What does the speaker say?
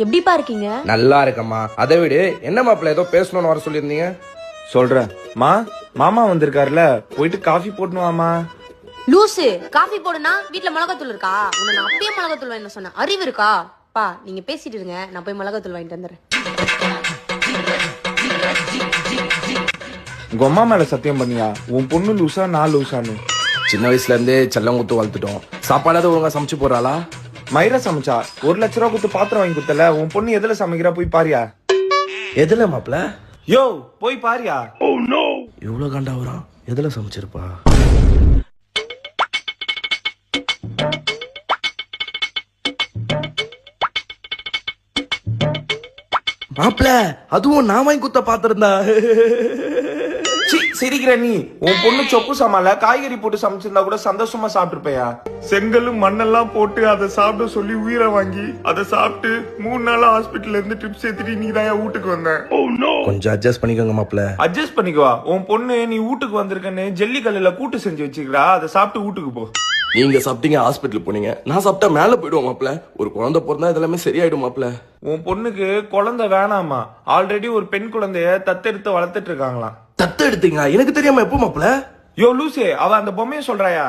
எப்படிப்பா இருக்கீங்க? நல்லா இருக்கம்மா. அதை விடு, என்ன மாப்பிள்ள ஏதோ பேசணும்னு வர சொல்லியிருந்தீங்க? சொல்றேன். மாமா வந்திருக்காருல, போயிட்டு காஃபி போடணுமாமா. லூசு, காஃபி போடுனா வீட்ல மிளகாத்தூள் இருக்கா? உன்னை நான் அப்பயே மிளகாத்தூள் வாங்க சொன்னேன். அறிவு இருக்கா? பா, நீங்க பேசிட்டு இருங்க, நான் போய் மிளகாத்தூள் வாங்கிட்டு வந்துடுறேன். உங்க அம்மா மேல சத்தியம் பண்ணியா? உன் பொண்ணு லூசா நான் லூசான்னு? சின்ன வயசுல இருந்தே செல்லம் குத்து வளர்த்துட்டோம். சாப்பாடாவது ஒழுங்கா சமைச்சு போறாளா? மயிரா சமைச்சா 1 லட்ச ரூபா கொடுத்து பாத்திரம் வாங்கி கொடுத்தல, உன் பொண்ணு எதுல சமைக்கிறா போய் பாரியா. எதுல மாப்பிள்ள? யோ போய் பாரியா. இவ்வளவு காண்டா வரும். எதுல சமைச்சிருப்பா? மாப்பிள்ள, அதுவும் நான் வாங்கி குத்த பாத்திருந்தா. சிரிக்கிற நீ? உன் பொண்ணு சொப்பு சமால காய்கறி போட்டு சமைச்சிருந்தா கூட சந்தோஷமா சாப்பிட்டுருப்பையா. செங்கலும் மண்ணெல்லாம் போட்டு அதை சாப்பிட சொல்லி உயிரை வாங்கி அதை சாப்பிட்டு 3 நாளா ஹாஸ்பிட்டல்ல இருந்து ட்ரிப்ஸ் ஏத்திட்டு நீ தான் வீட்டுக்கு வந்த. கொஞ்சம் அட்ஜஸ்ட் பண்ணிக்கோங்க மாப்பிள்ள. அட்ஜஸ்ட் பண்ணிக்குவா. உன் பொண்ணு நீ வீட்டுக்கு வந்திருக்கன்னு ஜல்லி கல்லுல கூட்டு செஞ்சு வச்சுக்கிறா, அதை சாப்பிட்டு வீட்டுக்கு போ. நீங்க சாப்பிட்டீங்க, ஹாஸ்பிட்டல் போனீங்க. நான் சாப்பிட்டா மேல போயிடுவோம் மாப்பிள்ள. ஒரு குழந்தை பிறந்தா இதெல்லாமே சரியாயிடும் மாப்பிள்ள. உன் பொண்ணுக்கு குழந்தை வேணாமா, ஆல்ரெடி ஒரு பெண் குழந்தைய தத்தெடுத்து வளர்த்துட்டு இருக்காங்களாம். தத்து எடுத்தீங்க? எனக்கு தெரியாம எப்போ மாப்பிள்ள? யோ லூசே, அவ அந்த பொம்மையை சொல்றாயா?